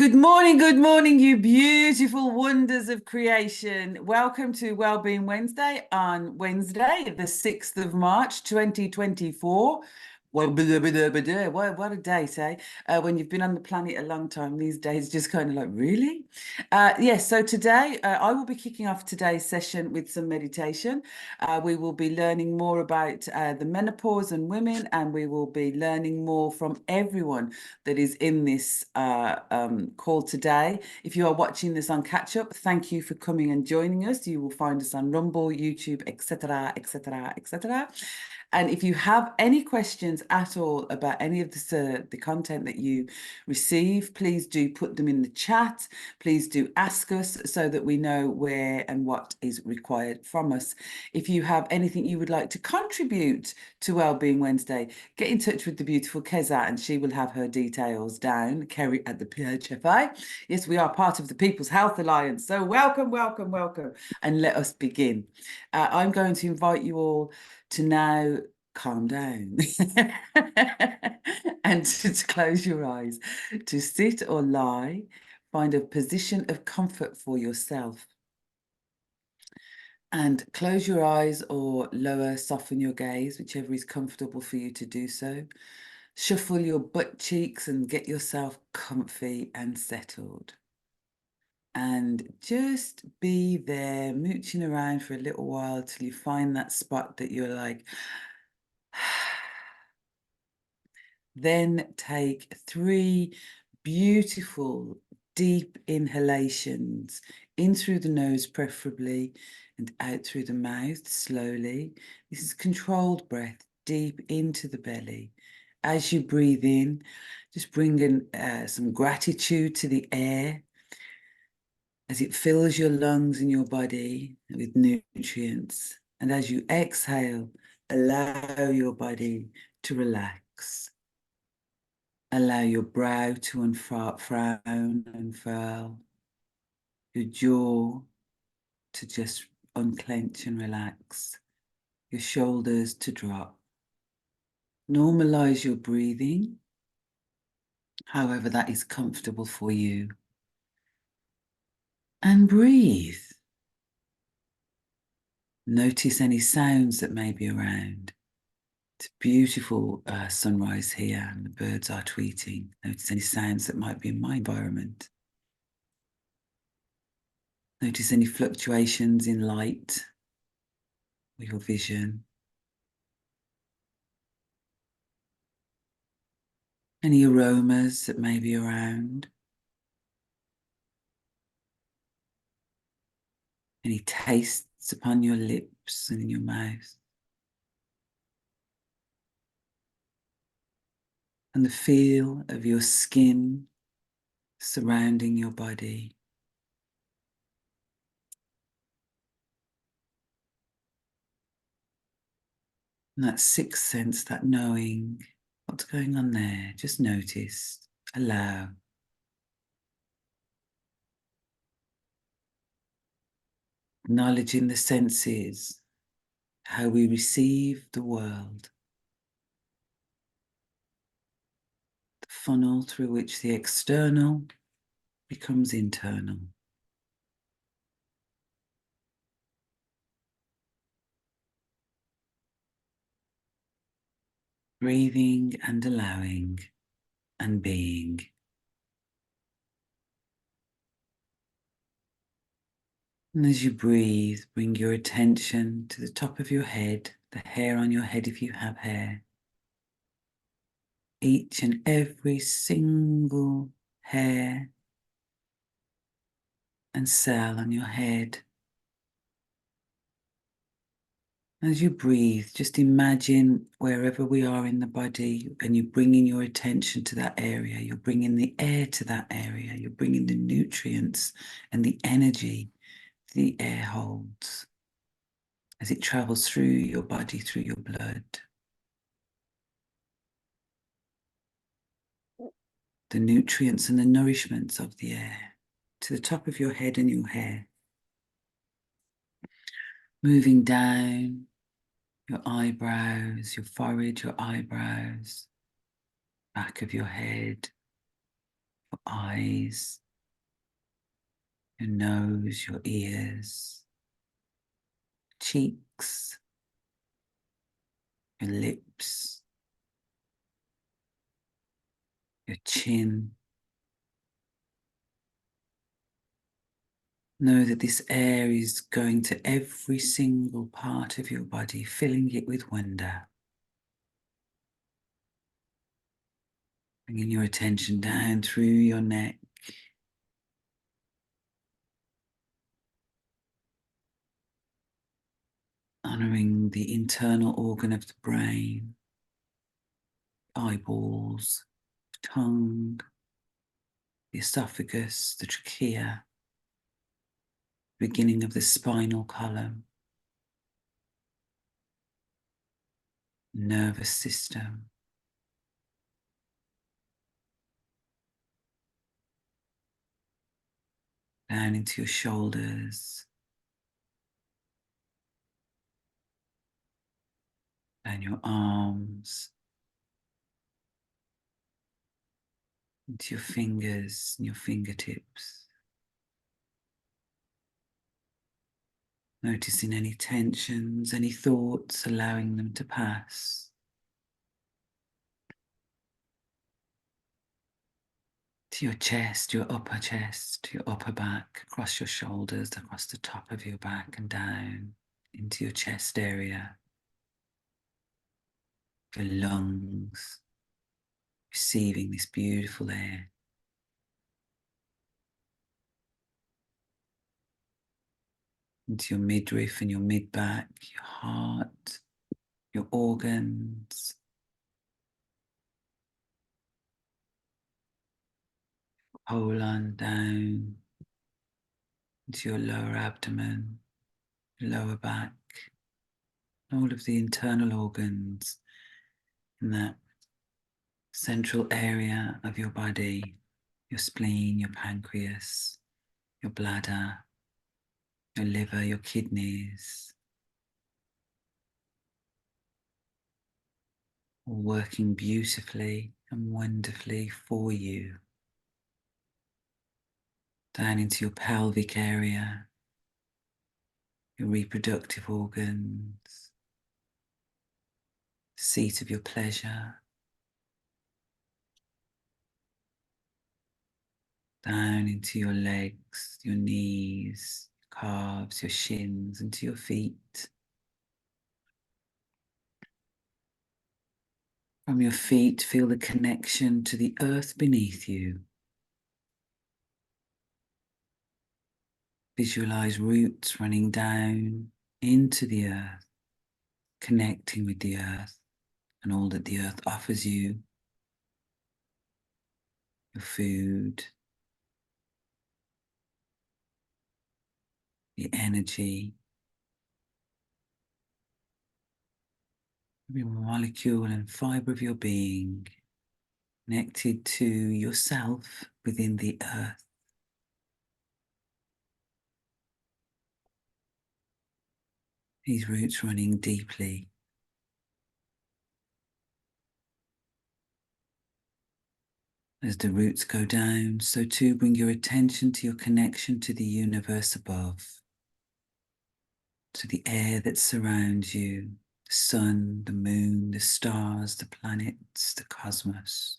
good morning, you beautiful wonders of creation. Welcome to Wellbeing Wednesday on Wednesday, the 6th of March, 2024. Well, what a day, say. When you've been on the planet a long time, these days just kind of like, really? Yes, so today I will be kicking off today's session with some meditation. We will be learning more about the menopause and women, and we will be learning more from everyone that is in this call today. If you are watching this on catch up, thank you for coming and joining us. You will find us on Rumble, YouTube, etc., etc., etc. And if you have any questions at all about any of the content that you receive, please do put them in the chat. Please do ask us so that we know where and what is required from us. If you have anything you would like to contribute to Wellbeing Wednesday, get in touch with the beautiful Keza and she will have her details down. Kerry at the PHFI. Yes, we are part of the People's Health Alliance. So welcome, welcome, welcome. And let us begin. I'm going to invite you all to now calm down and to close your eyes, to sit or lie, find a position of comfort for yourself. And close your eyes or lower, soften your gaze, whichever is comfortable for you to do so. Shuffle your butt cheeks and get yourself comfy and settled. And just be there, mooching around for a little while till you find that spot that you're like, then take 3 beautiful deep inhalations, in through the nose preferably, and out through the mouth slowly. This is controlled breath, deep into the belly. As you breathe in, just bring in some gratitude to the air as it fills your lungs and your body with nutrients. And as you exhale, allow your body to relax. Allow your brow to frown and furl, your jaw to just unclench and relax, your shoulders to drop. Normalize your breathing, however that is comfortable for you. And breathe. Notice any sounds that may be around. It's a beautiful sunrise here and the birds are tweeting. Notice any sounds that might be in my environment. Notice any fluctuations in light or your vision. Any aromas that may be around. Any tastes upon your lips and in your mouth. And the feel of your skin surrounding your body. And that sixth sense, that knowing what's going on there, just notice, allow. Acknowledging the senses, how we receive the world. The funnel through which the external becomes internal. Breathing and allowing and being. And as you breathe, bring your attention to the top of your head, the hair on your head if you have hair. Each and every single hair and cell on your head. As you breathe, just imagine wherever we are in the body and you're bringing your attention to that area, you're bringing the air to that area, you're bringing the nutrients and the energy the air holds as it travels through your body, through your blood. The nutrients and the nourishments of the air to the top of your head and your hair. Moving down your eyebrows, your forehead, your eyebrows, back of your head, your eyes, your nose, your ears, cheeks, your lips, your chin. Know that this air is going to every single part of your body, filling it with wonder. Bringing your attention down through your neck, honouring the internal organ of the brain, eyeballs, tongue, the esophagus, the trachea, beginning of the spinal column, nervous system, down into your shoulders, down your arms, into your fingers and your fingertips. Noticing any tensions, any thoughts, allowing them to pass. To your chest, your upper back, across your shoulders, across the top of your back and down into your chest area, your lungs, receiving this beautiful air. Into your midriff and your mid-back, your heart, your organs, colon down into your lower abdomen, lower back, all of the internal organs in that central area of your body, your spleen, your pancreas, your bladder, your liver, your kidneys, all working beautifully and wonderfully for you. Down into your pelvic area, your reproductive organs, seat of your pleasure, down into your legs, your knees, calves, your shins, into your feet. From your feet, feel the connection to the earth beneath you. Visualize roots running down into the earth, connecting with the earth and all that the earth offers you. Your food, the energy, every molecule and fiber of your being connected to yourself within the earth. These roots running deeply. As the roots go down, so too bring your attention to your connection to the universe above, to the air that surrounds you, the sun, the moon, the stars, the planets, the cosmos.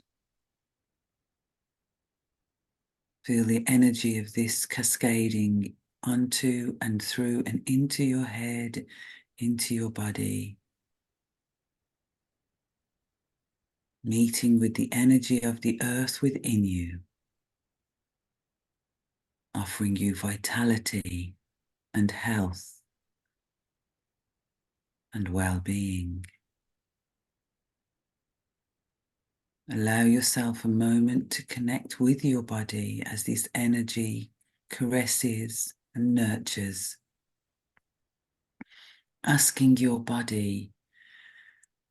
Feel the energy of this cascading onto and through and into your head, into your body, meeting with the energy of the earth within you, offering you vitality and health and well-being. Allow yourself a moment to connect with your body as this energy caresses and nurtures, asking your body,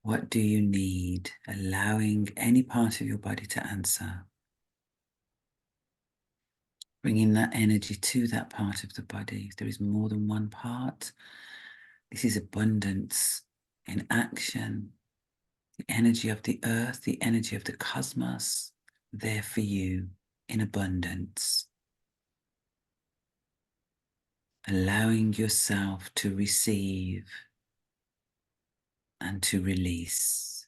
what do you need? Allowing any part of your body to answer. Bringing that energy to that part of the body. If there is more than one part, this is abundance in action. The energy of the earth, the energy of the cosmos, there for you in abundance, allowing yourself to receive and to release,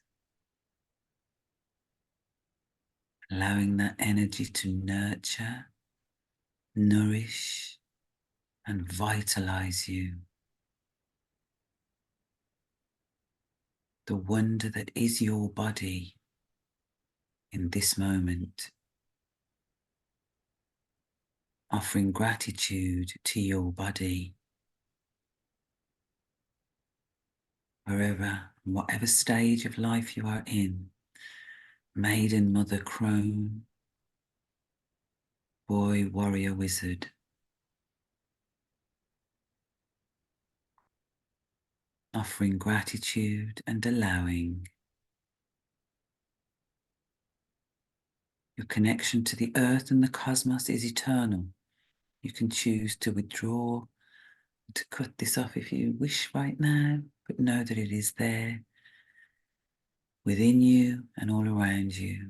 allowing that energy to nurture, nourish, and vitalize you. The wonder that is your body in this moment, offering gratitude to your body, wherever, whatever stage of life you are in, maiden, mother, crone, boy, warrior, wizard. Offering gratitude and allowing your connection to the earth and the cosmos is eternal. You can choose to withdraw, to cut this off if you wish right now, but know that it is there within you and all around you.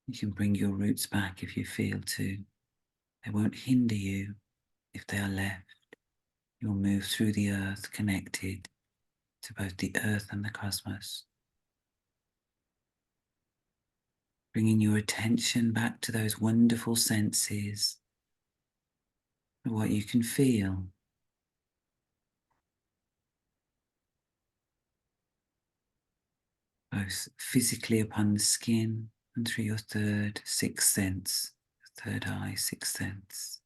You can bring your roots back if you feel to. They won't hinder you if they are left. You'll move through the earth connected to both the earth and the cosmos. Bringing your attention back to those wonderful senses of what you can feel. Both physically upon the skin and through your third, sixth sense, third eye, sixth sense.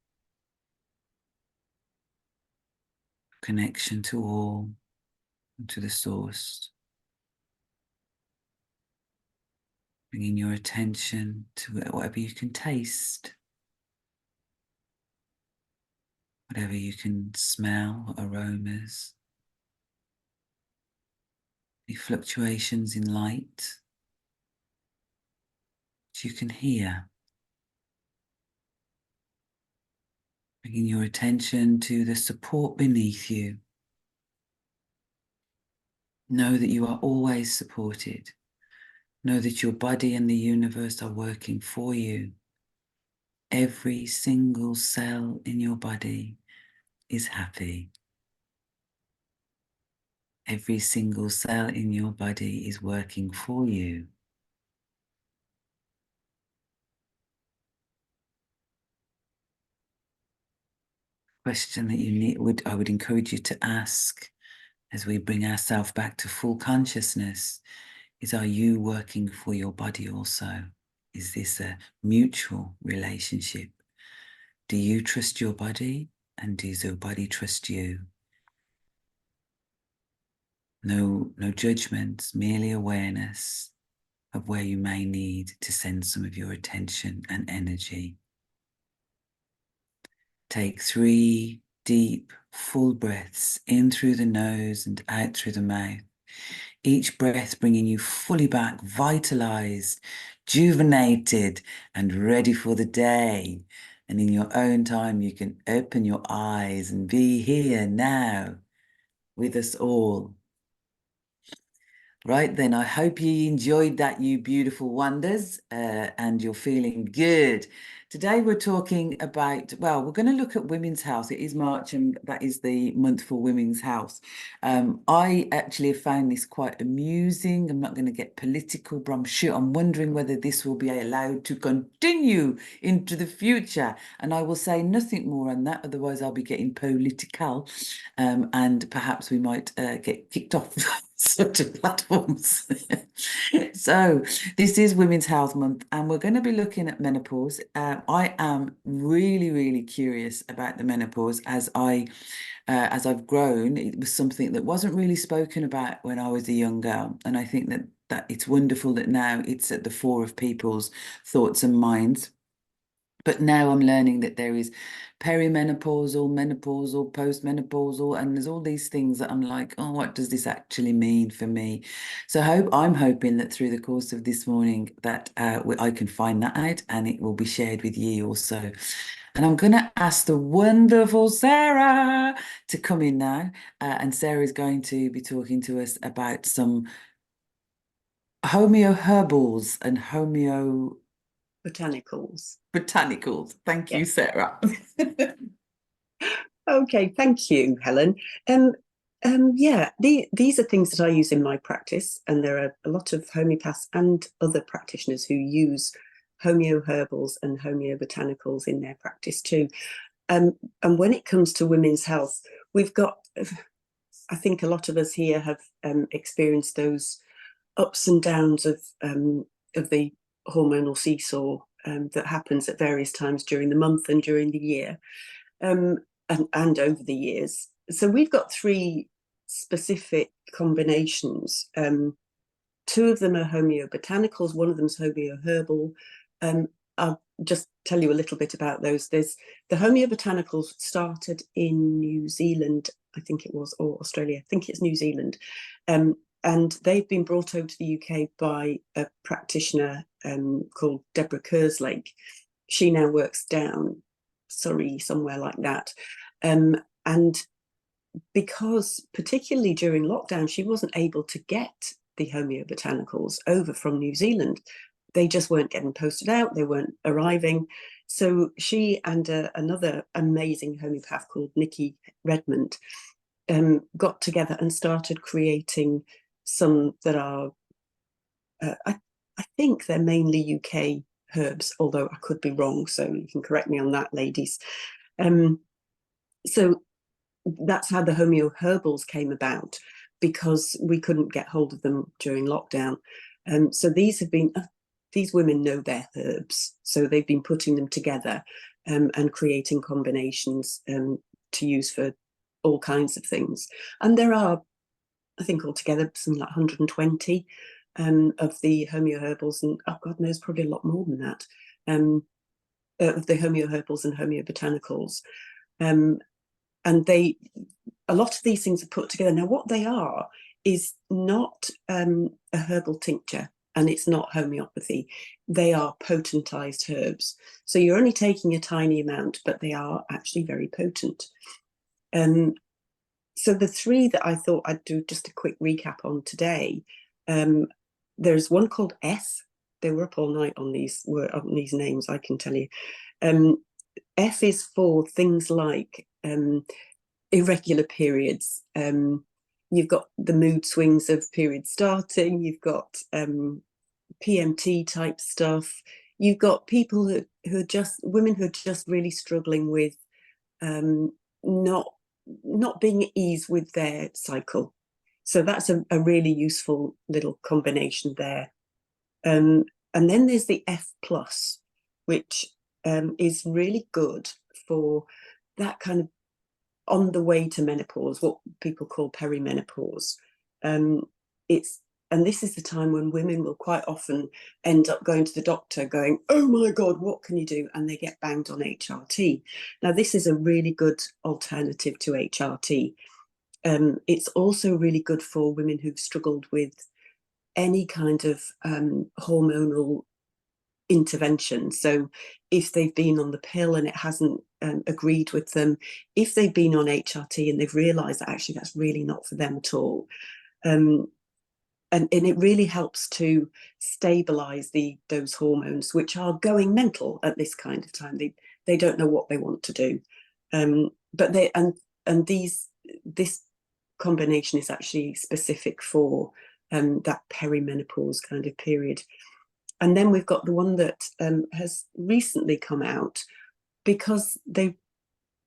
Connection to all and to the source. Bringing your attention to whatever you can taste, whatever you can smell, aromas, any fluctuations in light that you can hear. Bringing your attention to the support beneath you. Know that you are always supported. Know that your body and the universe are working for you. Every single cell in your body is happy. Every single cell in your body is working for you. Question that I would encourage you to ask as we bring ourselves back to full consciousness is, are you working for your body also? Is this a mutual relationship? Do you trust your body and does your body trust you? No judgments, merely awareness of where you may need to send some of your attention and energy. Take 3 deep, full breaths in through the nose and out through the mouth. Each breath bringing you fully back, vitalized, rejuvenated, and ready for the day. And in your own time, you can open your eyes and be here now with us all. Right then, I hope you enjoyed that, you beautiful wonders, and you're feeling good. Today we're talking about, well, we're going to look at women's health. It is March and that is the month for women's health. I actually have found this quite amusing. I'm not going to get political, but I'm wondering whether this will be allowed to continue into the future. And I will say nothing more on that, otherwise I'll be getting political, and perhaps we might get kicked off certain platforms. So this is Women's Health Month and we're going to be looking at menopause. I am really, really curious about the menopause as I've grown. It was something that wasn't really spoken about when I was a young girl. And I think that it's wonderful that now it's at the fore of people's thoughts and minds. But now I'm learning that there is perimenopausal, menopausal, postmenopausal, and there's all these things that I'm like, oh, what does this actually mean for me? So I'm hoping that through the course of this morning that I can find that out and it will be shared with you also. And I'm going to ask the wonderful Sarah to come in now. And Sarah is going to be talking to us about some homeoherbals and Homeobotanicals. Botanicals. Thank you, Sarah. Okay, thank you, Helen. Yeah, these are things that I use in my practice, and there are a lot of homeopaths and other practitioners who use homeoherbals and homeobotanicals in their practice too. And when it comes to women's health, we've got, I think a lot of us here have experienced those ups and downs of the hormonal seesaw that happens at various times during the month and during the year. And over the years. So we've got 3 specific combinations. 2 of them are homeobotanicals, one of them's homeoherbal. I'll just tell you a little bit about those. There's the homeobotanicals started in New Zealand, I think it was, or Australia, I think it's New Zealand. And they've been brought over to the UK by a practitioner called Deborah Kerslake. She now works down Surrey, somewhere like that. And because particularly during lockdown, she wasn't able to get the homeobotanicals over from New Zealand. They just weren't getting posted out. They weren't arriving. So she and another amazing homeopath called Nikki, Redmond, got together and started creating some that are, I think they're mainly UK herbs, although I could be wrong, so you can correct me on that, ladies. So that's how the homeoherbals came about, because we couldn't get hold of them during lockdown. So these have been, these women know their herbs, so they've been putting them together and creating combinations to use for all kinds of things. And there are, I think altogether, something like 120 of the homeoherbals, and oh, God knows, probably a lot more than that, of the homeoherbals and homeobotanicals. And a lot of these things are put together. Now, what they are is not a herbal tincture, and it's not homeopathy. They are potentized herbs. So you're only taking a tiny amount, but they are actually very potent. So the 3 that I thought I'd do just a quick recap on today, there's one called F. They were up all night on these names, I can tell you. F is for things like irregular periods. You've got the mood swings of periods starting. You've got PMT type stuff. You've got people who are just, women who are just really struggling with not being at ease with their cycle. So that's a really useful little combination there. And then there's the F plus, which is really good for that kind of on the way to menopause, what people call perimenopause. And this is the time when women will quite often end up going to the doctor going, oh my God, what can you do? And they get banged on HRT. Now, this is a really good alternative to HRT. It's also really good for women who've struggled with any kind of hormonal intervention. So if they've been on the pill and it hasn't agreed with them, if they've been on HRT and they've realised that actually that's really not for them at all, and it really helps to stabilise those hormones, which are going mental at this kind of time. They don't know what they want to do, but this combination is actually specific for that perimenopause kind of period. And then we've got the one that has recently come out because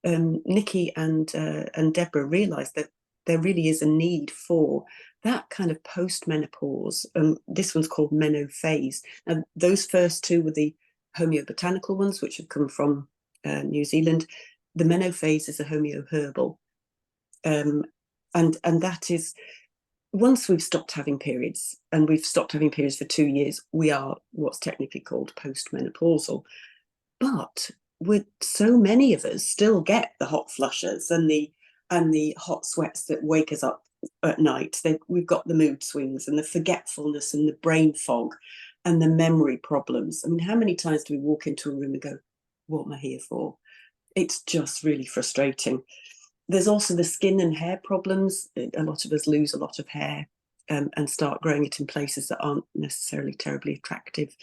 Nikki and Deborah realised that there really is a need for that kind of post-menopause. This one's called Menopause. And those first 2 were the homeobotanical ones, which have come from New Zealand. The Menopause is a homeoherbal. And that is, once we've stopped having periods, and we've stopped having periods for 2 years, we are what's technically called postmenopausal. But with so many of us still get the hot flushes and the hot sweats that wake us up at night. We've got the mood swings and the forgetfulness and the brain fog and the memory problems. I mean, how many times do we walk into a room and go, what am I here for? It's just really frustrating. There's also the skin and hair problems. A lot of us lose a lot of hair and start growing it in places that aren't necessarily terribly attractive.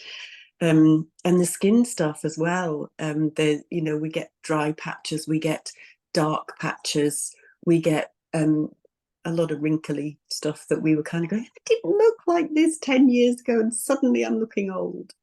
And the skin stuff as well. We get dry patches, we get dark patches, we get a lot of wrinkly stuff that we were kind of going, I didn't look like this 10 years ago, and suddenly I'm looking old.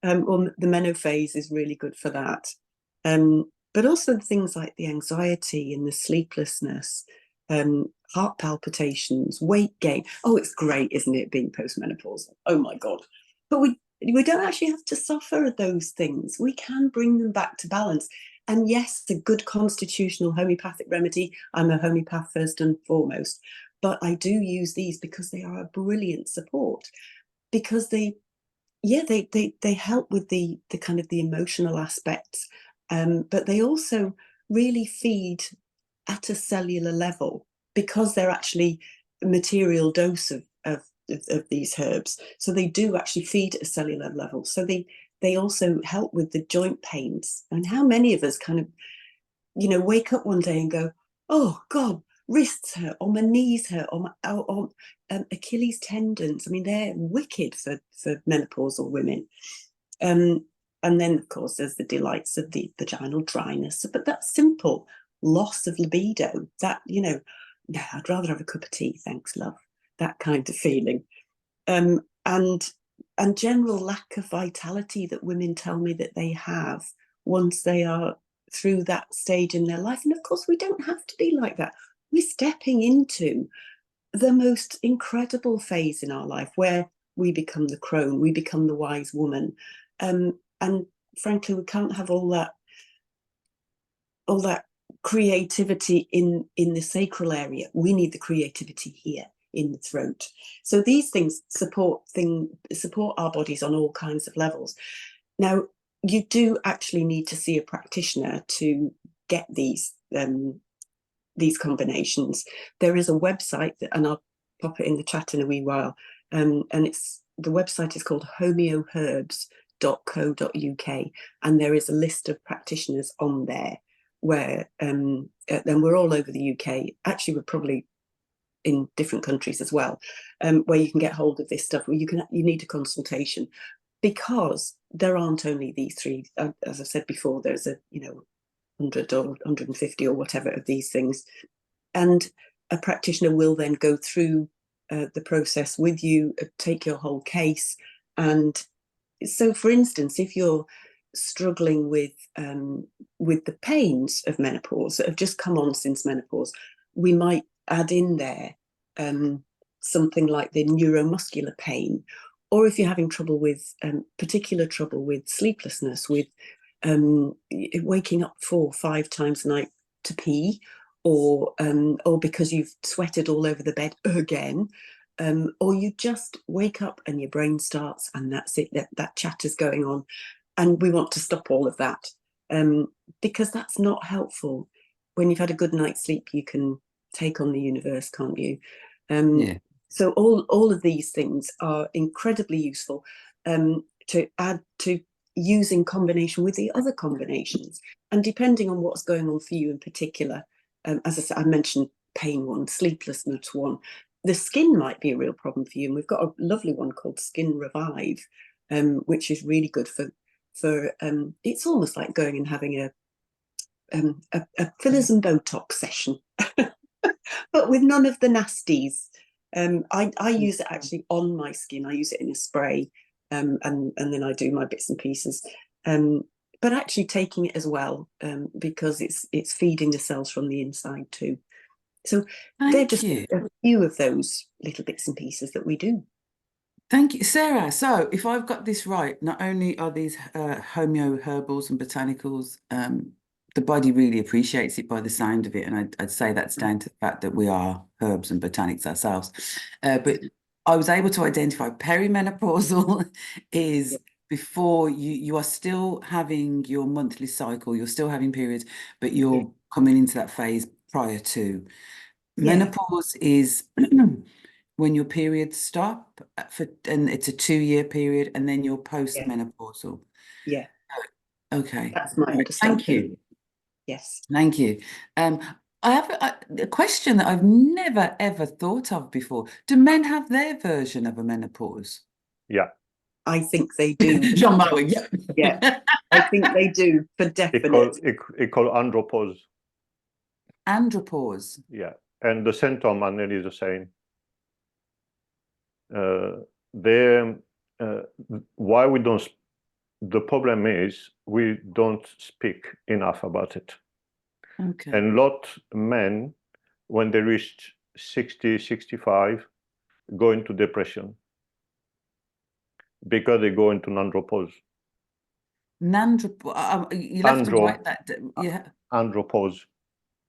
Or the menopause is really good for that. But also things like the anxiety and the sleeplessness, heart palpitations, weight gain. Oh, it's great, isn't it, being postmenopausal? Oh my God. But we don't actually have to suffer those things. We can bring them back to balance. And yes, a good constitutional homeopathic remedy. I'm a homeopath first and foremost, but I do use these because they are a brilliant support, because they help with the kind of the emotional aspects, but they also really feed at a cellular level, because they're actually a material dose of these herbs. So they do actually feed at a cellular level. So they also help with the joint pains. And how many of us kind of, wake up one day and go, oh God, wrists hurt, or my knees hurt, or Achilles tendons. I mean, they're wicked for menopausal women. And then, of course, there's the delights of the vaginal dryness. But that's simple loss of libido. That, no, I'd rather have a cup of tea, thanks, love. That kind of feeling. And general lack of vitality that women tell me that they have once they are through that stage in their life. And of course, we don't have to be like that. We're stepping into the most incredible phase in our life, where we become the crone, we become the wise woman. And frankly, we can't have all that creativity in the sacral area. We need the creativity here in the throat. So these things support our bodies on all kinds of levels. Now, you do actually need to see a practitioner to get these combinations. There is a website and I'll pop it in the chat in a wee while. And the website is called homeoherbs.co.uk, and there is a list of practitioners on there where then we're all over the UK. Actually, we're probably in different countries as well, where you can get hold of this stuff, where you need a consultation, because there aren't only these three. As I said before, there's 100 or 150 or whatever of these things, and a practitioner will then go through the process with you, take your whole case. And so, for instance, if you're struggling with the pains of menopause that have just come on since menopause, we might add in there something like the neuromuscular pain. Or if you're having particular trouble with sleeplessness, with waking up 4 or 5 times a night to pee, or because you've sweated all over the bed again, or you just wake up and your brain starts, and that's it, that chatter's going on, and we want to stop all of that, because that's not helpful. When you've had a good night's sleep, you can take on the universe, can't you? Yeah. So all of these things are incredibly useful to add to use in combination with the other combinations. And depending on what's going on for you in particular, as I said, I mentioned pain one, sleeplessness one, the skin might be a real problem for you. And we've got a lovely one called Skin Revive, which is really good for it's almost like going and having a fillers and Botox session, but with none of the nasties. I use it actually on my skin. I use it in a spray, and then I do my bits and pieces. But actually taking it as well, because it's feeding the cells from the inside too. So they're just a few of those little bits and pieces that we do. Thank you, Sarah. So if I've got this right, not only are these homeoherbals and botanicals, the body really appreciates it by the sound of it. And I'd say that's down to the fact that we are herbs and botanics ourselves. But I was able to identify perimenopausal is before you are still having your monthly cycle, you're still having periods, but you're coming into that phase prior to. Menopause is when your periods stop and it's a 2-year period, and then you're post-menopausal. Yeah. Okay. That's my understanding. Thank you. Yes. Thank you. I have a question that I've never, ever thought of before. Do men have their version of a menopause? Yeah. I think they do. Jean-Marie, yeah. Yeah, I think they do, for definite. It's called andropause. Andropause. Yeah, and the symptom are nearly the same. Why we don't, the problem is we don't speak enough about it. Okay. And a lot of men, when they reach 60, 65, go into depression because they go into andropause. You'll have to write that. Yeah. Andropause.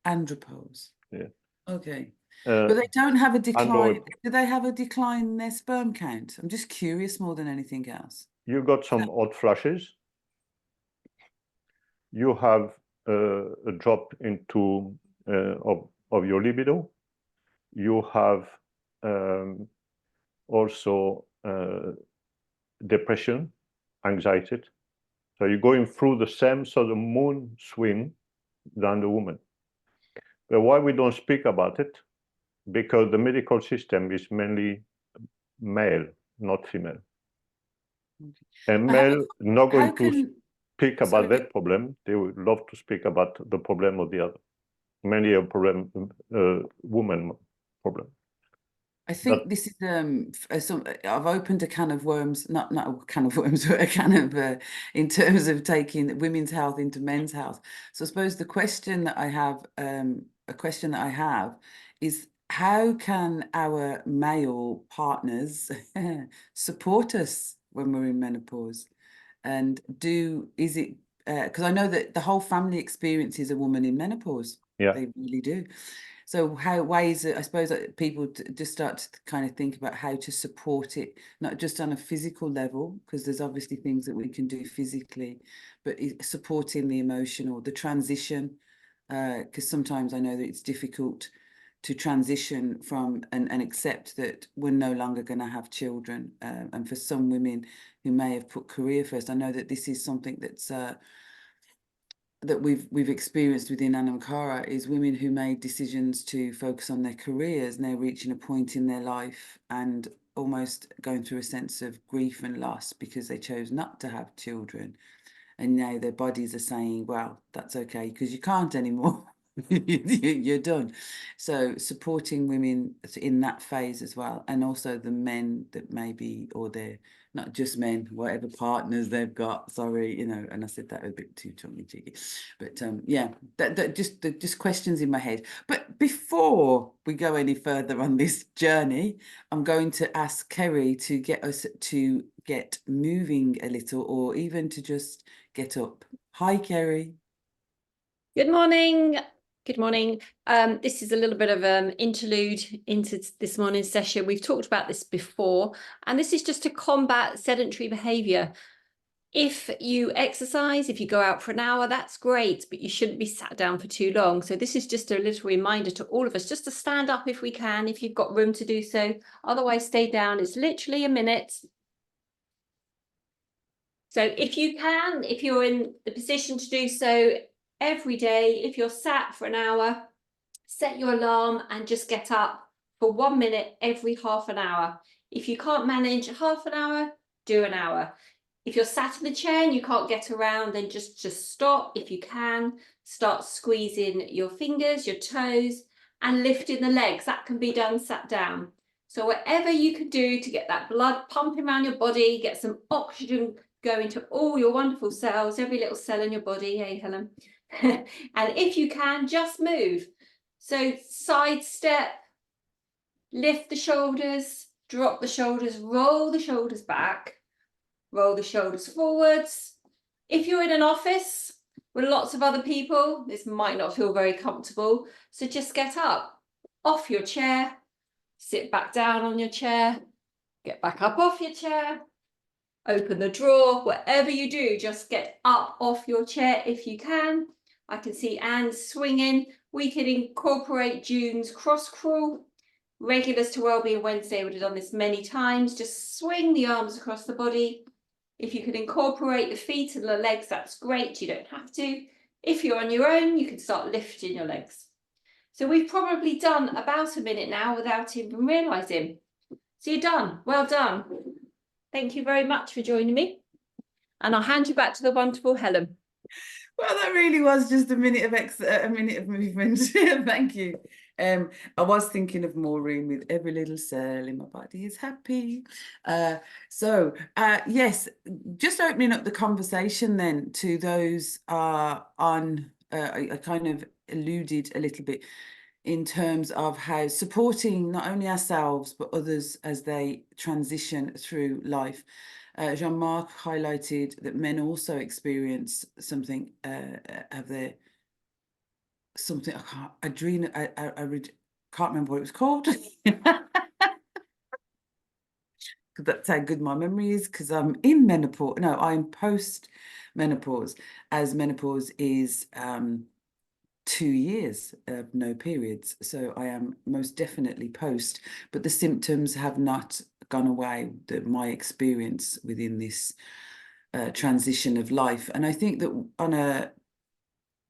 Andropause. Yeah. Okay. But they don't have a decline. Andro- Do they have a decline in their sperm count? I'm just curious more than anything else. You got some odd flashes. You have a drop into of your libido. You have also depression, anxiety. So you're going through the same sort of mood swing than the woman. But why we don't speak about it? Because the medical system is mainly male, not female. And male not going to speak about that problem. They would love to speak about the problem of the other. Mainly a problem, woman problem. I think this is I've opened a can of worms, not a can of worms, but a can of in terms of taking women's health into men's health. So I suppose the question that I have, is how can our male partners support us when we're in menopause? And is it because I know that the whole family experiences a woman in menopause. Yeah, they really do. So ways that I suppose that people just start to kind of think about how to support it, not just on a physical level, because there's obviously things that we can do physically, but supporting the emotional, the transition, because sometimes I know that it's difficult to transition from and accept that we're no longer going to have children. And for some women who may have put career first, I know that this is something that's that we've experienced within Anamkara, is women who made decisions to focus on their careers, and they're reaching a point in their life and almost going through a sense of grief and loss because they chose not to have children. And now their bodies are saying, well, that's okay, because you can't anymore. You're done. So supporting women in that phase as well, and also the men that maybe, or they're not just men, whatever partners they've got. Sorry, and I said that a bit too tongue in cheeky, but yeah, that just questions in my head. But before we go any further on this journey, I'm going to ask Kerry to get us to get moving a little, or even to just get up. Hi, Kerry. Good morning. Good morning. This is a little bit of an interlude into this morning's session. We've talked about this before, and this is just to combat sedentary behaviour. If you exercise, if you go out for an hour, that's great, but you shouldn't be sat down for too long. So this is just a little reminder to all of us, just to stand up if we can, if you've got room to do so. Otherwise, stay down. It's literally a minute. So if you can, if you're in the position to do so, every day, if you're sat for an hour, set your alarm and just get up for 1 minute every half an hour. If you can't manage half an hour, do an hour. If you're sat in the chair and you can't get around, then just stop. If you can, start squeezing your fingers, your toes, and lifting the legs. That can be done sat down. So whatever you can do to get that blood pumping around your body, get some oxygen going to all your wonderful cells, every little cell in your body. Hey, Helen. And if you can, just move. So side step, lift the shoulders, drop the shoulders, roll the shoulders back, roll the shoulders forwards. If you're in an office with lots of other people, this might not feel very comfortable. So just get up off your chair, sit back down on your chair, get back up off your chair, open the drawer, whatever you do, just get up off your chair if you can. I can see Anne swinging. We can incorporate June's cross crawl. Regulars to Wellbeing Wednesday would have done this many times. Just swing the arms across the body. If you can incorporate the feet and the legs, that's great. You don't have to. If you're on your own, you can start lifting your legs. So we've probably done about a minute now without even realising. So you're done. Well done. Thank you very much for joining me. And I'll hand you back to the wonderful Helen. Well, that really was just a minute of movement. Thank you. I was thinking of Maureen with every little cell in my body is happy. Yes, just opening up the conversation then to those on. I kind of alluded a little bit in terms of how supporting not only ourselves but others as they transition through life. Jean-Marc highlighted that men also experience something something I can't remember what it was called. That's how good my memory is, because I'm in menopause. No, I'm post menopause, as menopause is 2 years of no periods. So I am most definitely post, but the symptoms have not gone away, my experience within this transition of life. And I think that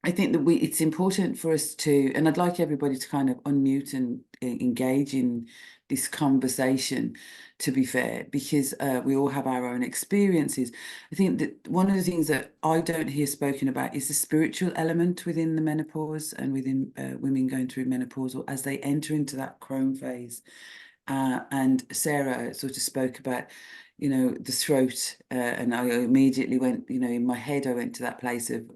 it's important for us to, and I'd like everybody to kind of unmute and engage in this conversation, to be fair, because we all have our own experiences. I think that one of the things that I don't hear spoken about is the spiritual element within the menopause and within women going through menopause, or as they enter into that crone phase. And Sarah sort of spoke about, the throat, and I immediately went, in my head, I went to that place of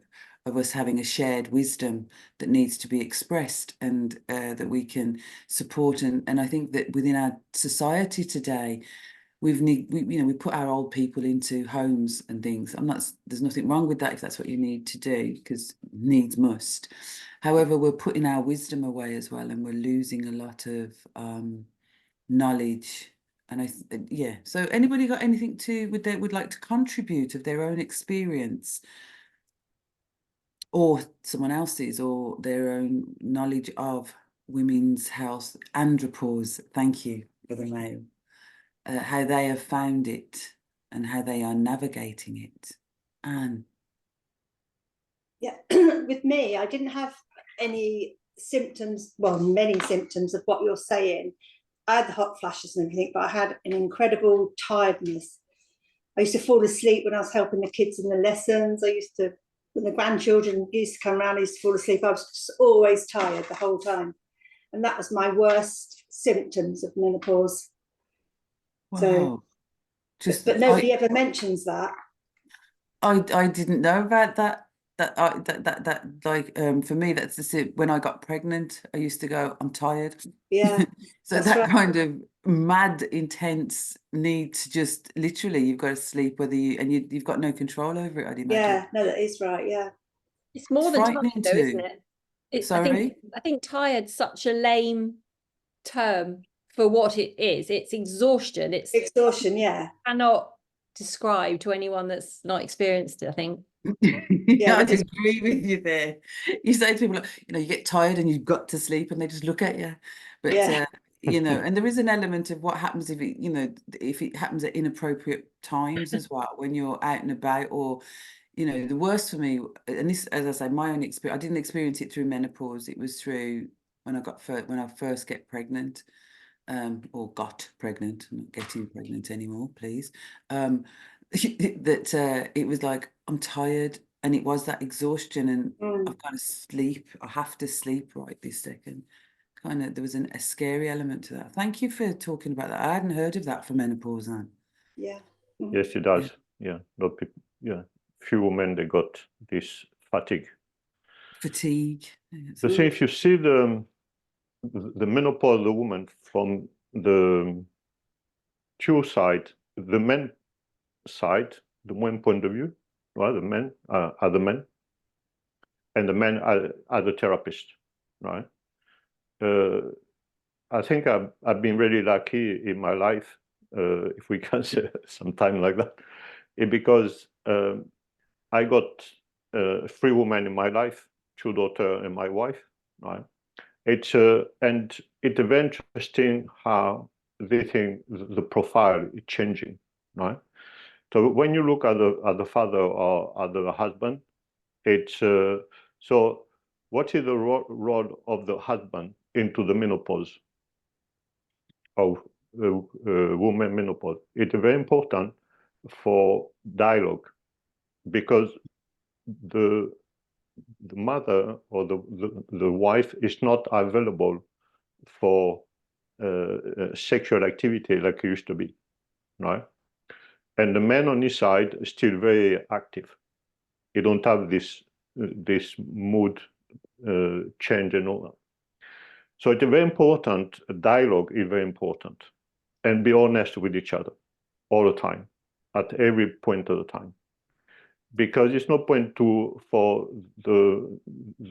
us having a shared wisdom that needs to be expressed, and that we can support. And I think that within our society today, we put our old people into homes and things. There's nothing wrong with that if that's what you need to do, because needs must. However, we're putting our wisdom away as well, and we're losing a lot of knowledge. And so anybody got anything would like to contribute of their own experience, or someone else's, or their own knowledge of women's health, andropause, thank you for the mail, how they have found it and how they are navigating it. Anne? Yeah, with me, I didn't have any symptoms, well, many symptoms of what you're saying. I had the hot flashes and everything, but I had an incredible tiredness. I used to fall asleep when I was helping the kids in the lessons. When the grandchildren used to come around, I used to fall asleep. I was just always tired the whole time. And that was my worst symptoms of menopause. Wow. So, but nobody ever mentions that. I didn't know about that. For me, that's when I got pregnant, I used to go, I'm tired. Yeah. So that kind of mad, intense need to just literally, you've got to sleep, you've got no control over it, I'd imagine. Yeah, no, that is right. Yeah. It's more than tired, though, isn't it? Sorry? I think tired's such a lame term for what it is. It's exhaustion. It's exhaustion, yeah. Cannot describe to anyone that's not experienced it, I think. Yeah, I agree with you there. You say to people, you get tired and you've got to sleep, and they just look at you. But yeah. and there is an element of what happens if it happens at inappropriate times as well, when you're out and about, or the worst for me, and this, as I say, my own experience, I didn't experience it through menopause. It was through when I first get pregnant, or got pregnant. I'm not getting pregnant anymore, please. That it was like, I'm tired, and it was that exhaustion, and I've got to sleep. I have to sleep right this second. There was a scary element to that. Thank you for talking about that. I hadn't heard of that for menopause, Anne. Yeah. Yes, it does. Yeah. Few women, they got this fatigue. So if you see the menopause, the woman from the two side, the men side, the one point of view, right? The men are the men, and the men are the therapist, right? I think I've been really lucky in my life, if we can say sometime like that, because I got 3 women in my life, 2 daughters and my wife, right? It's very interesting how they think the profile is changing, right? So when you look at the father or at the husband, it's so what is the role of the husband into the menopause? Of women menopause. It's very important for dialogue, because the mother or the wife is not available for sexual activity like it used to be, right? And the man on his side is still very active. He don't have this mood change and all that. So it's very important. Dialogue is very important, and be honest with each other all the time, at every point of the time, because it's no point for the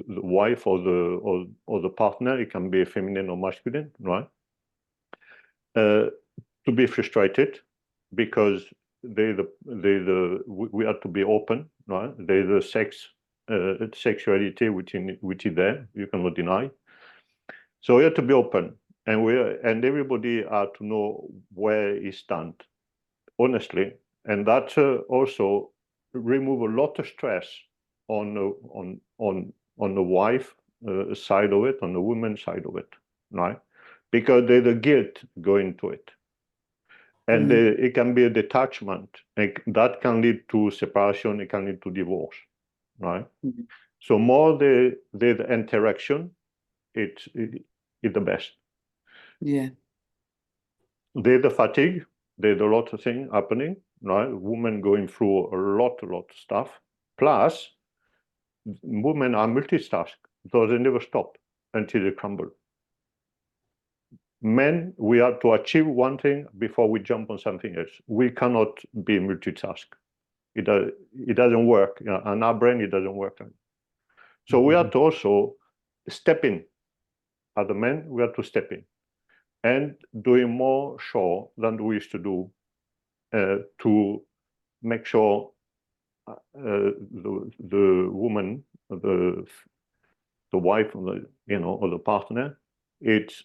wife or the partner. It can be feminine or masculine, right? To be frustrated because we have to be open, right? There's a sexuality which is there, you cannot deny. So we have to be open, and everybody has to know where he stands, honestly, and that also remove a lot of stress on the wife side of it, on the woman side of it, right? Because there's a guilt going to it. And it can be a detachment, and that can lead to separation, it can lead to divorce, right? Mhm. So more the interaction, it's the best. Yeah. There's the fatigue, there's a lot of things happening, right? Women going through a lot of stuff. Plus, women are multitask, so they never stop until they crumble. Men, we have to achieve one thing before we jump on something else. We cannot be multitask. It doesn't work. You know, and our brain, it doesn't work. So we have to also step in. As a man, we have to step in and doing more sure than we used to do to make sure the woman, the wife, or or the partner, it's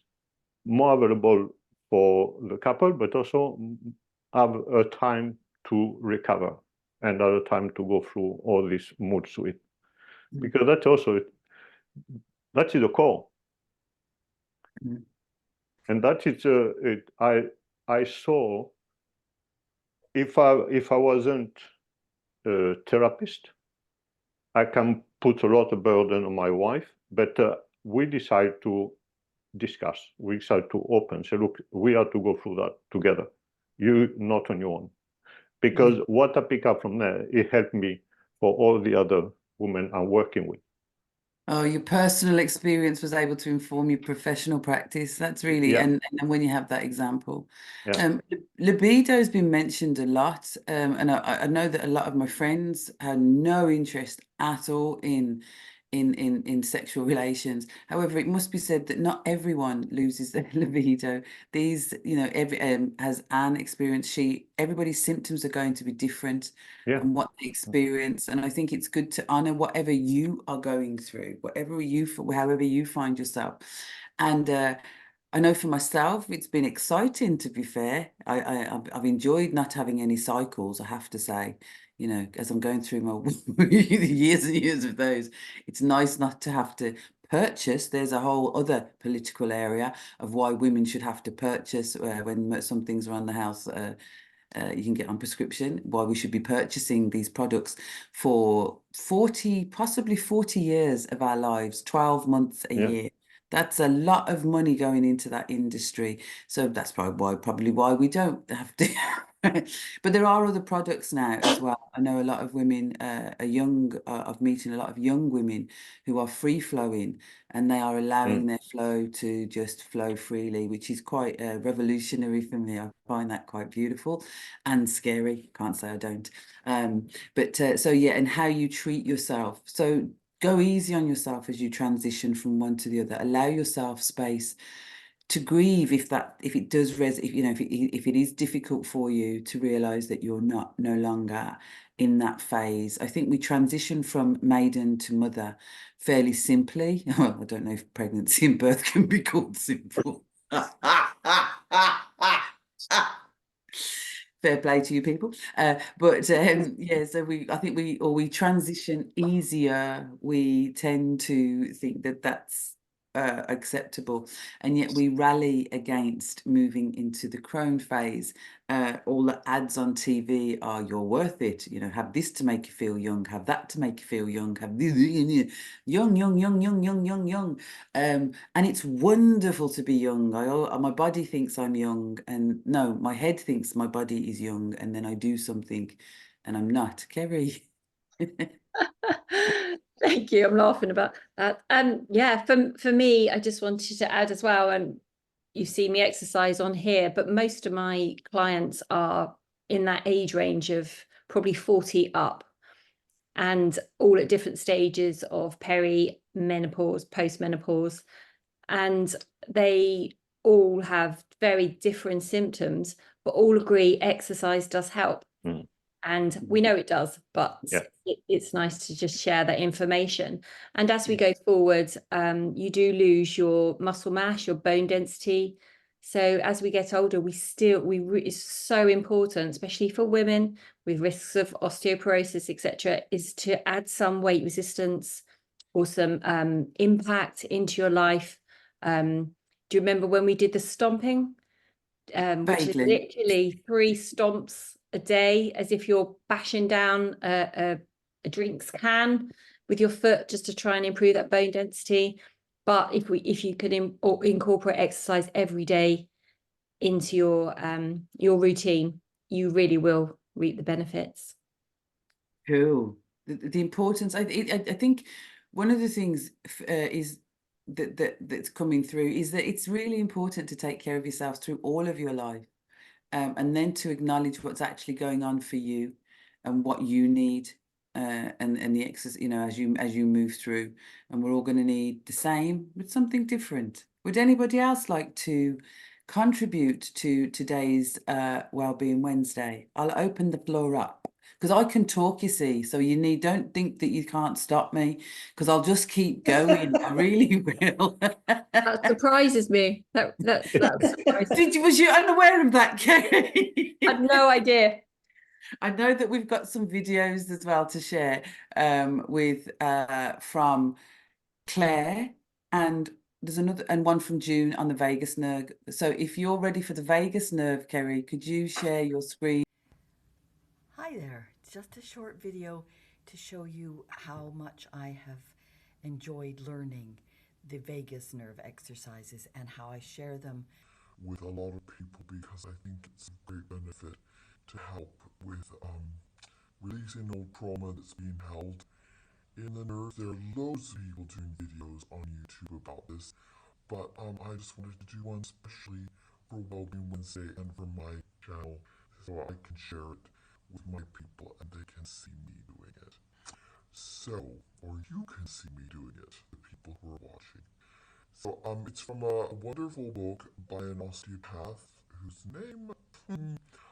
more available for the couple, but also have a time to recover and other time to go through all this mood swing, because that's also that is the core. And that is I saw, if I wasn't a therapist, I can put a lot of burden on my wife, but we decide to discuss, we decide to open, say, look, we have to go through that together. You not on your own. Because what I pick up from there, it helped me for all the other women I'm working with. Oh, your personal experience was able to inform your professional practice. That's really, and when you have that example. Libido has been mentioned a lot, and I know that a lot of my friends had no interest at all in sexual relations. However, it must be said that not everyone loses their libido. These, every has an experience. Everybody's symptoms are going to be different, and what they experience. And I think it's good to honor whatever you are going through, however you find yourself. And I know for myself, it's been exciting, to be fair. I've enjoyed not having any cycles, I have to say. As I'm going through my years and years of those, it's nice not to have to purchase. There's a whole other political area of why women should have to purchase when some things around the house you can get on prescription, why we should be purchasing these products for 40, possibly 40 years of our lives, 12 months a year. That's a lot of money going into that industry. So that's probably why we don't have to. But there are other products now as well. I know a lot of women I'm meeting a lot of young women who are free flowing, and they are allowing their flow to just flow freely, which is quite revolutionary for me. I find that quite beautiful and scary. Can't say I don't. So yeah, and how you treat yourself. So go easy on yourself as you transition from one to the other. Allow yourself space to grieve if it is difficult for you to realize that you're no longer in that phase. I think we transition from maiden to mother fairly simply. I don't know if pregnancy and birth can be called simple. Fair play to you people. So I think we transition easier. We tend to think that that's acceptable, and yet we rally against moving into the crone phase. All the ads on TV are "you're worth it," you know, have this to make you feel young, have that to make you feel young, have this, young, young, young, young, young, young, young. And it's wonderful to be young. My body thinks I'm young, and no, my head thinks my body is young, and then I do something and I'm not. Kerry. Thank you. I'm laughing about that. Yeah, for me, I just wanted to add as well, and you see me exercise on here, but most of my clients are in that age range of probably 40 up, and all at different stages of peri-menopause, post-menopause, and they all have very different symptoms, but all agree exercise does help. And we know it does, but it's nice to just share that information. And as we go forward, you do lose your muscle mass, your bone density. So as we get older, it's so important, especially for women with risks of osteoporosis, etc., is to add some weight resistance or some impact into your life. Do you remember when we did the stomping? Which is literally 3 stomps a day, as if you're bashing down a drinks can with your foot, just to try and improve that bone density. But if you could incorporate exercise every day into your routine, you really will reap the benefits. Cool. The importance, I think one of the things is that's coming through is that it's really important to take care of yourself through all of your life, and then to acknowledge what's actually going on for you and what you need, and the exercise, you know, as you move through. And we're all going to need the same, but something different. Would anybody else like to contribute to today's Wellbeing Wednesday? I'll open the floor up, because I can talk, you see, so don't think that you can't stop me, because I'll just keep going. I really will. That surprises me. That surprises. Was you unaware of that, Kerry? I had no idea. I know that we've got some videos as well to share with from Claire, and there's another, and one from June on the vagus nerve. So if you're ready for the vagus nerve, Kerry, could you share your screen? Hi there, it's just a short video to show you how much I have enjoyed learning the vagus nerve exercises and how I share them with a lot of people, because I think it's a great benefit to help with releasing old trauma that's being held in the nerve. There are loads of people doing videos on YouTube about this, but I just wanted to do one especially for Wellbeing Wednesday and for my channel, so I can share it with my people and they can see me doing it. So, or you can see me doing it, the people who are watching. So it's from a wonderful book by an osteopath whose name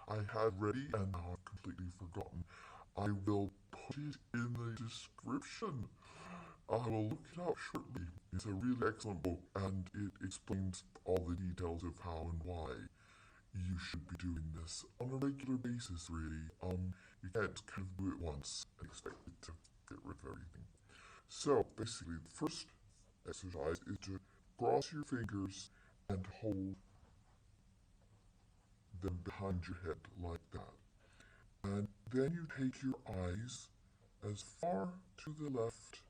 I had ready and now I've completely forgotten. I will put it in the description. I will look it up shortly. It's a really excellent book, and it explains all the details of how and why you should be doing this on a regular basis, really. You can't kind of do it once and expect it to get rid of everything. So basically, the first exercise is to cross your fingers and hold them behind your head like that. And then you take your eyes as far to the left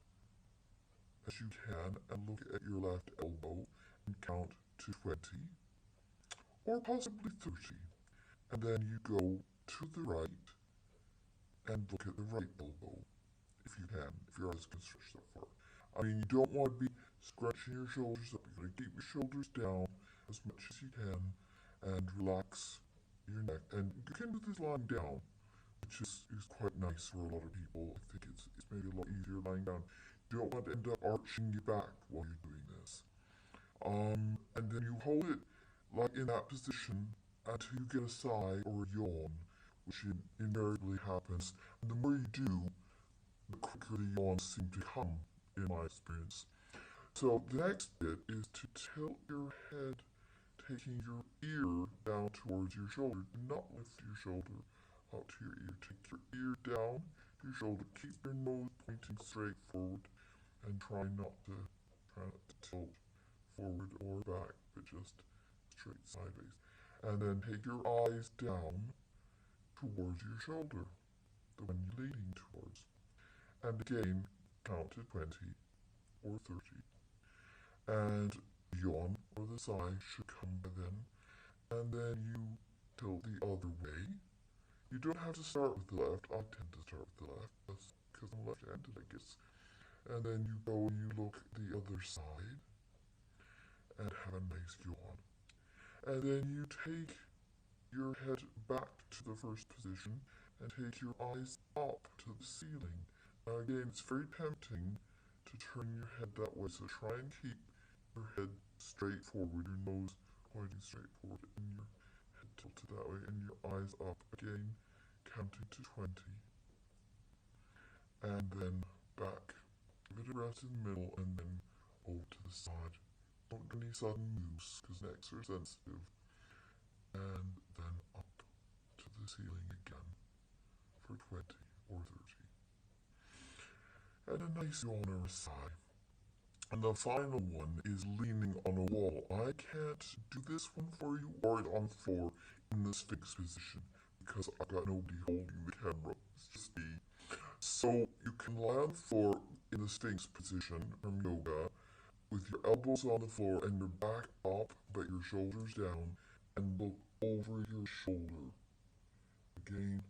as you can and look at your left elbow and count to 20 or possibly 30. And then you go to the right and look at the right elbow, if you can, if your eyes can stretch that far. I mean, you don't want to be scrunching your shoulders up. You're going to keep your shoulders down as much as you can and relax your neck. And you can do this lying down, which is quite nice for a lot of people. I think it's maybe a lot easier lying down. You don't want to end up arching your back while you're doing this. And then you hold it like in that position until you get a sigh or a yawn, which invariably happens. And the more you do, the quicker the yawns seem to come, in my experience. So the next bit is to tilt your head, taking your ear down towards your shoulder. Do not lift your shoulder up to your ear. Take your ear down to your shoulder. Keep your nose pointing straight forward and try not to tilt forward or back, but just straight sideways. And then take your eyes down towards your shoulder, the one you're leaning towards. And again, count to 20 or 30. And the yawn or the sigh should come by then. And then you tilt the other way. You don't have to start with the left. I tend to start with the left because I'm left-handed, I guess. And then you go and you look at the other side and have a nice yawn. And then you take your head back to the first position and take your eyes up to the ceiling. Now again, it's very tempting to turn your head that way, so try and keep your head straight forward, your nose pointing straight forward, and your head tilted that way, and your eyes up again, counting to 20. And then back. Give it a breath in the middle, and then over to the side. Don't do any sudden moves, because necks are sensitive. And then up to the ceiling again for 20 or 30. And a nice yawn or a sigh. And the final one is leaning on a wall. I can't do this one for you or on the floor in the Sphinx position because I've got nobody holding the camera. It's just me. So you can lie on the floor in the Sphinx position from yoga with your elbows on the floor and your back up but your shoulders down and look over your shoulder. Again,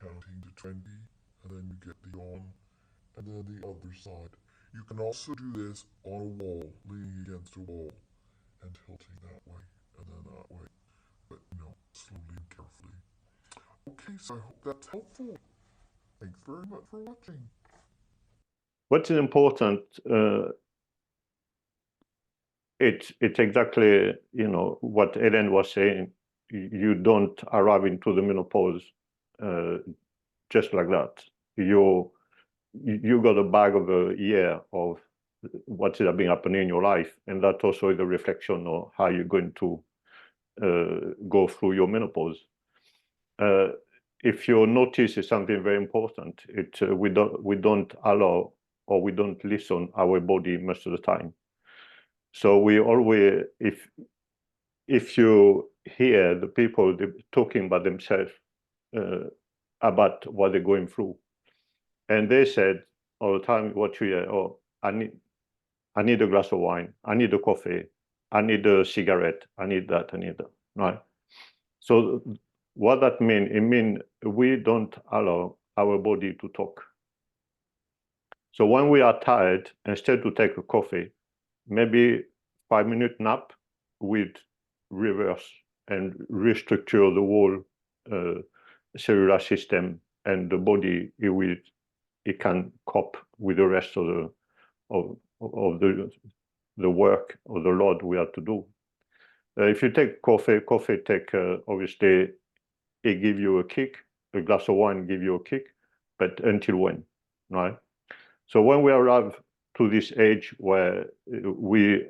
counting to 20, and then you get the yawn, and then the other side. You can also do this on a wall, leaning against a wall, and tilting that way, and then that way. But, slowly and carefully. Okay, so I hope that's helpful. Thanks very much for watching. What is important, it's exactly, what Helen was saying. You don't arrive into the menopause just like that. You got a bag of a year of what has been happening in your life, and that also is a reflection of how you're going to go through your menopause. If you notice is something very important, we don't allow or we don't listen our body most of the time. So we always, if you hear the people talking about themselves, about what they're going through, and they said all the time, what you hear, oh, I need a glass of wine, I need a coffee, I need a cigarette, I need that, right? So what that means, it means we don't allow our body to talk. So when we are tired, instead to take a coffee, maybe 5-minute nap with reverse and restructure the whole cellular system, and the body, it can cope with the rest of the work or the load we have to do. If you take coffee take obviously it give you a kick. A glass of wine give you a kick, but until when, right? So when we arrive to this age where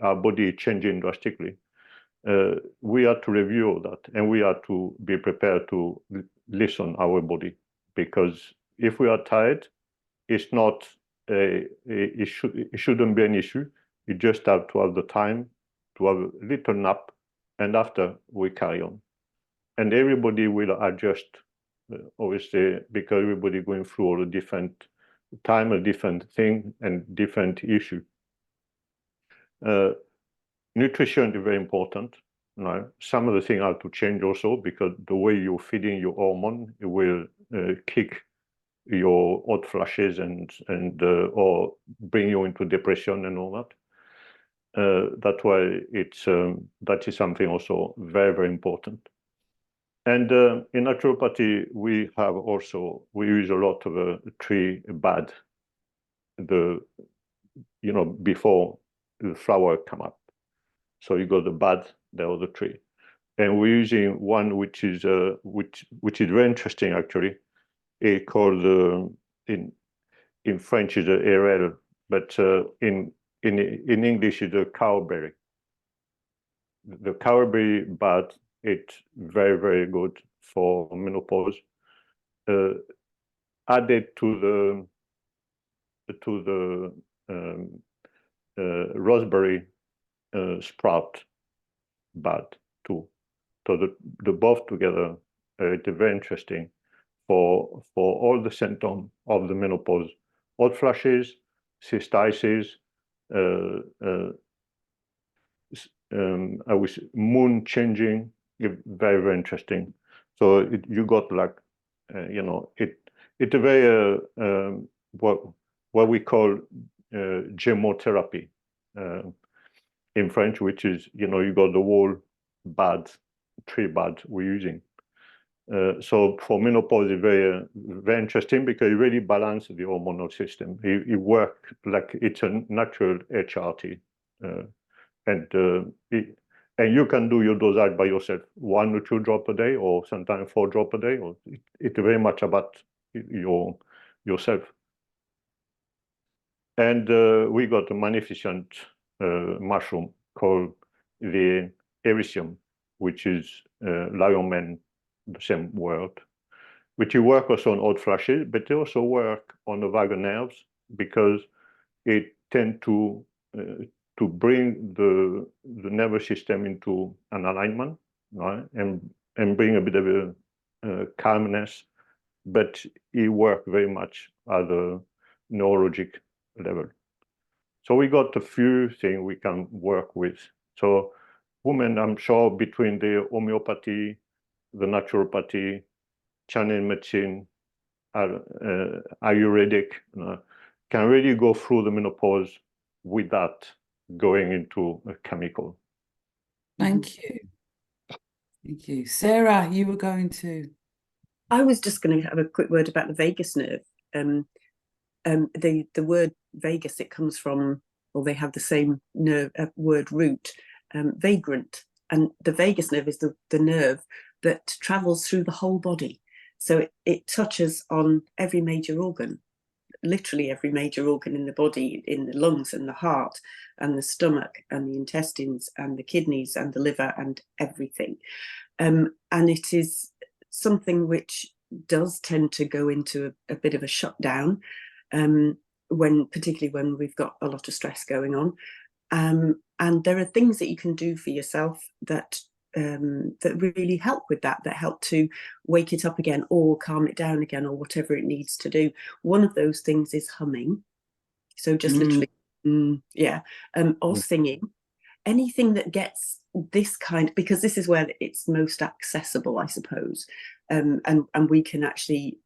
our body is changing drastically, we have to review all that, and we have to be prepared to listen our body, because if we are tired, it's not it shouldn't be an issue. You just have to have the time to have a little nap, and after we carry on. And everybody will adjust, obviously, because everybody going through all a different time, a different thing, and different issue. Nutrition is very important. Right? Some of the things have to change also, because the way you're feeding your hormone, it will kick your hot flashes and or bring you into depression and all that. That's why that is something also very, very important. And in naturopathy, we use a lot of tree bud, before the flower come up. So you got the bud, the other tree, and we're using one which is very interesting actually. It's called in French is a érel, but in English is a cowberry. The cowberry bud, it's very, very good for menopause. Added to the raspberry sprout bud too. So the both together, it's very interesting for all the symptoms of the menopause: hot flashes, cystitis, I wish moon changing. Very, very interesting. So you got like, it's a very what we call gemotherapy in French, which is, you got the whole tree bud we're using. So for menopause, it's very, very interesting because it really balances the hormonal system. It works like it's a natural HRT. And you can do your dosage by yourself, 1 or 2 drops a day, or sometimes 4 drops a day. Or it's very much about yourself. And we got a magnificent mushroom called the Ericium, which is lion man, the same word, which you work also on hot flashes, but they also work on the vagus nerves because it tends to bring the nervous system into an alignment, right? And bring a bit of a calmness, but it works very much at the neurologic level. So we got a few things we can work with. So women, I'm sure, between the homeopathy, the naturopathy, Chinese medicine, Ayurvedic, can really go through the menopause without going into a chemical. Thank you. Thank you. Sarah, you were going to... I was just going to have a quick word about the vagus nerve. The word vagus, it comes from, or they have the same nerve word root, vagrant. And the vagus nerve is the nerve that travels through the whole body. So it touches on every major organ, literally every major organ in the body, in the lungs and the heart and the stomach and the intestines and the kidneys and the liver and everything. And it is something which does tend to go into a bit of a shutdown, particularly when we've got a lot of stress going on. And there are things that you can do for yourself that really help with that help to wake it up again or calm it down again or whatever it needs to do. One of those things is humming. So just literally, or singing. Anything that gets this kind, because this is where it's most accessible, I suppose, and we can actually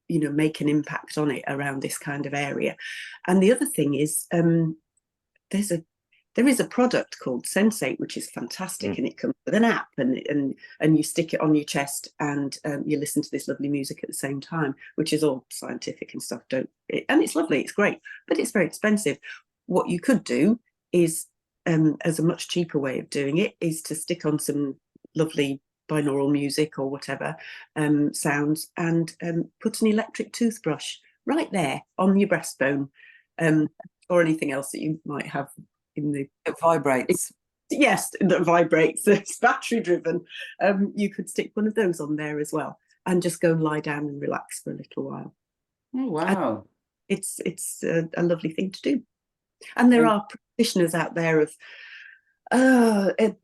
make an impact on it around this kind of area. And the other thing is there is a product called Sensate, which is fantastic, and it comes with an app, and you stick it on your chest, and you listen to this lovely music at the same time, which is all scientific and stuff. And it's lovely, it's great, but it's very expensive. What you could do is, as a much cheaper way of doing it, is to stick on some lovely binaural music or whatever sounds, and put an electric toothbrush right there on your breastbone, or anything else that you might have in the... It vibrates. Yes, that vibrates. It's battery driven. You could stick one of those on there as well, and just go and lie down and relax for a little while. Oh, wow. And it's a lovely thing to do. And there are practitioners out there of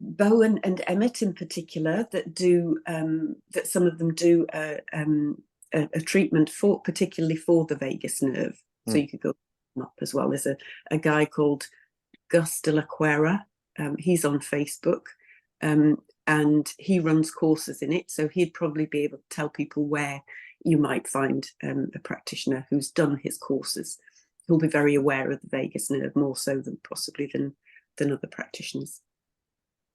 Bo and Emmett in particular that do that. Some of them do a treatment particularly for the vagus nerve. So you could go up as well. There's a guy called Gus de la Cuera. He's on Facebook, and he runs courses in it. So he'd probably be able to tell people where you might find a practitioner who's done his courses. He'll be very aware of the vagus nerve, more so than possibly than other practitioners.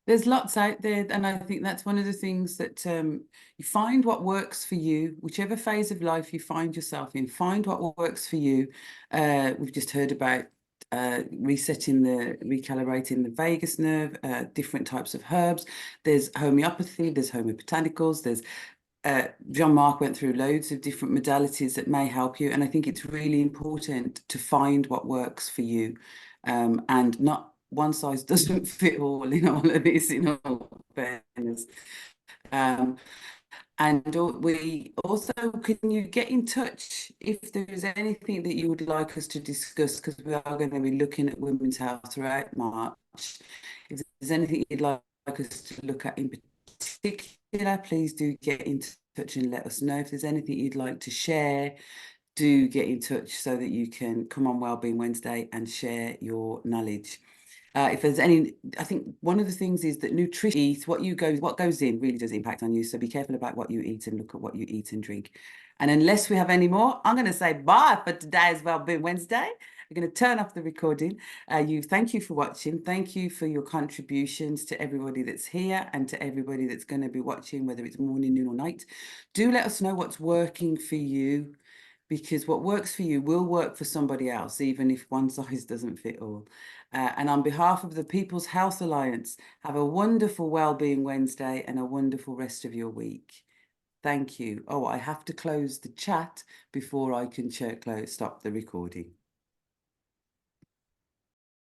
There's lots out there, and I think that's one of the things that you find what works for you, whichever phase of life you find yourself in. Find what works for you. We've just heard about recalibrating the vagus nerve, different types of herbs. There's homeopathy, there's homeobotanicals, there's Jean-Marc went through loads of different modalities that may help you, and I think it's really important to find what works for you, and not one size doesn't fit all in all of this, in all fairness. And we also, can you get in touch if there's anything that you would like us to discuss, because we are going to be looking at women's health throughout March. If there's anything you'd like us to look at in particular, please do get in touch and let us know. If there's anything you'd like to share, do get in touch so that you can come on Wellbeing Wednesday and share your knowledge. If there's any, I think one of the things is that nutrition, what goes in really does impact on you. So be careful about what you eat and look at what you eat and drink. And unless we have any more, I'm going to say bye for today's Wellbeing Wednesday. We're going to turn off the recording. Thank you for watching. Thank you for your contributions to everybody that's here and to everybody that's going to be watching, whether it's morning, noon or night. Do let us know what's working for you, because what works for you will work for somebody else, even if one size doesn't fit all. And on behalf of the People's Health Alliance, have a wonderful Wellbeing Wednesday and a wonderful rest of your week. Thank you. Oh, I have to close the chat before I can stop the recording.